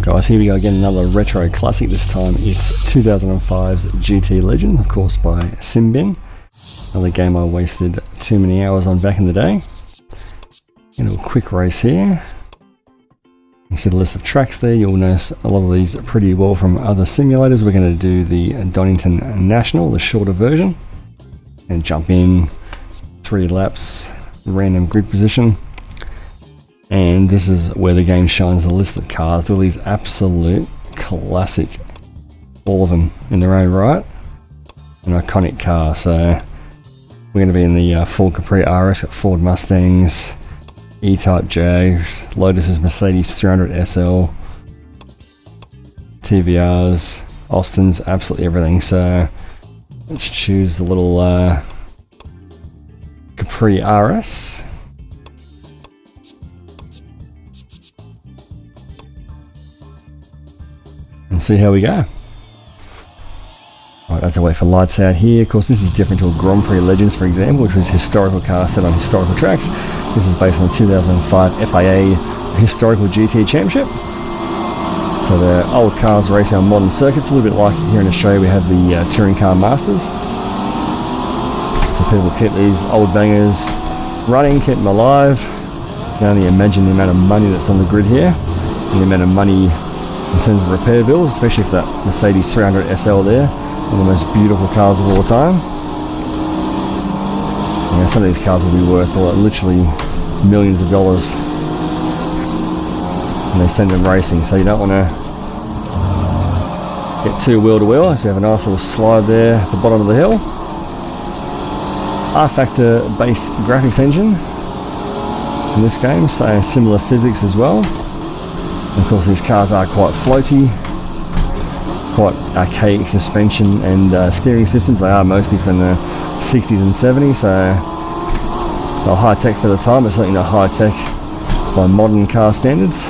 Alright guys, here we go again, another retro classic. This time it's 2005's GT Legends, of course by SimBin. Another game I wasted too many hours on back in the day. Into a quick race here. You see the list of tracks there. You'll notice a lot of these pretty well from other simulators. We're going to do the Donnington National, the shorter version. And jump in, 3 laps, random grid position. And this is where the game shines the list of cars. All these absolute classic, all of them in their own right. An iconic car. So we're going to be in the Ford Capri RS, got Ford Mustangs, E-Type Jags, Lotus's Mercedes 300 SL, TVRs, Austin's, absolutely everything. So let's choose the little Capri RS. And see how we go. Alright, as I wait for lights out here, of course this is different to a Grand Prix Legends, for example, which was historical cars set on historical tracks. This is based on the 2005 FIA Historical GT Championship. So the old cars race on modern circuits, a little bit like here in Australia we have the Touring Car Masters. So people keep these old bangers running, keep them alive. You can only imagine the amount of money that's on the grid here, and the amount of money in terms of repair bills, especially for that Mercedes 300 SL there, one of the most beautiful cars of all time. You know, some of these cars will be worth literally millions of dollars, and they send them racing, so you don't want to get too wheel to wheel. So you have a nice little slide there at the bottom of the hill. R-Factor based graphics engine in this game, so similar physics as well. Of course these cars are quite floaty, quite archaic suspension and steering systems. They are mostly from the 60s and 70s, so they're high tech for the time, but certainly not high tech by modern car standards.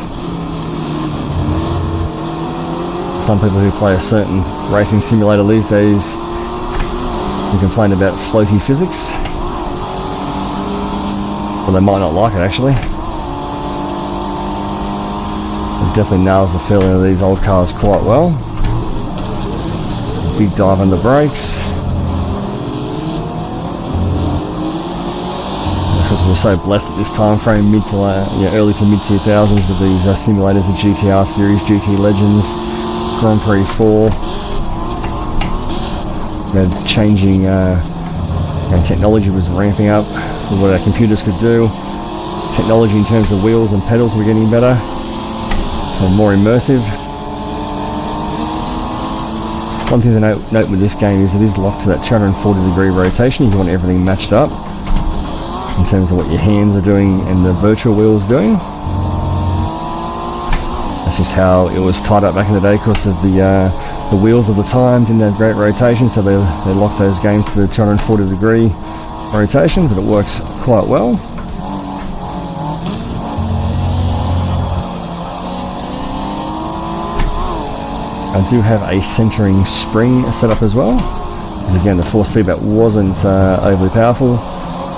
Some people who play a certain racing simulator these days will complain about floaty physics. Well, they might not like it actually. It definitely nails the feeling of these old cars quite well. Big dive on the brakes. Because we're so blessed at this time frame, early to mid 2000s, with these simulators, the GTR series, GT Legends, Grand Prix 4. Changing technology was ramping up with what our computers could do. Technology in terms of wheels and pedals were getting better and more immersive. One thing to note with this game is it is locked to that 240-degree rotation if you want everything matched up in terms of what your hands are doing and the virtual wheel's doing. That's just how it was tied up back in the day because of the wheels of the time didn't have great rotation, so they locked those games to the 240-degree rotation, but it works quite well. I do have a centering spring set up as well, because again the force feedback wasn't overly powerful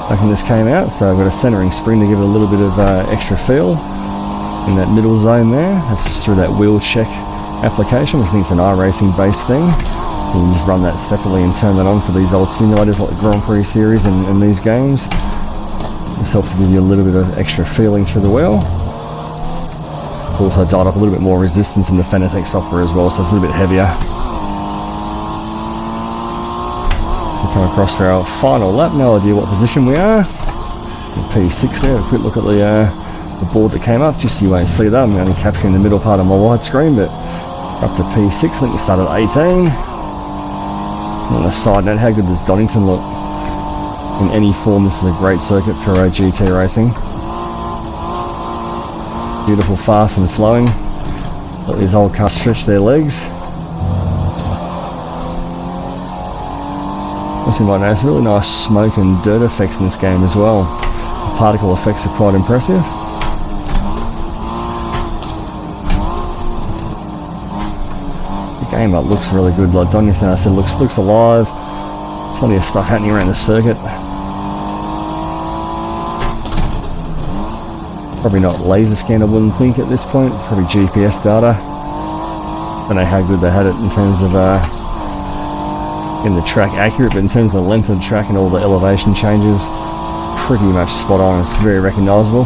back when this came out, so I've got a centering spring to give it a little bit of extra feel in that middle zone there. That's just through that wheel check application, which I think is an iRacing based thing. You can just run that separately and turn that on for these old simulators like the Grand Prix series and these games. This helps to give you a little bit of extra feeling through the wheel. Also dialed up a little bit more resistance in the Fanatec software as well, so it's a little bit heavier. So we come across for our final lap, no idea what position we are. P6 there, a quick look at the board that came up, just so you won't see that. I'm only capturing the middle part of my widescreen, but up to P6, I think we started at 18. On a side note, how good does Donnington look? In any form, this is a great circuit for GT racing. Beautiful, fast and flowing. Let these old cars stretch their legs. Also, you might notice really nice smoke and dirt effects in this game as well. The particle effects are quite impressive. The game looks really good. Like Donnington, I said, looks alive. Plenty of stuff happening around the circuit. Probably not laser scan, I wouldn't think at this point. Probably GPS data. don't know how good they had it in terms of in the track accurate, but in terms of the length of the track and all the elevation changes, pretty much spot on. It's very recognisable.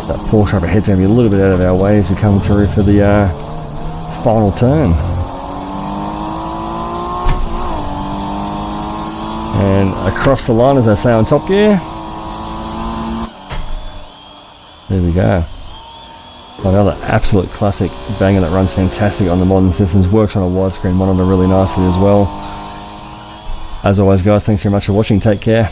That Porsche up ahead's going to be a little bit out of our way as we come through for the final turn. And across the line, as I say on Top Gear. There we go. Another absolute classic banger that runs fantastic on the modern systems. Works on a widescreen monitor really nicely as well. As always, guys, thanks very much for watching. Take care.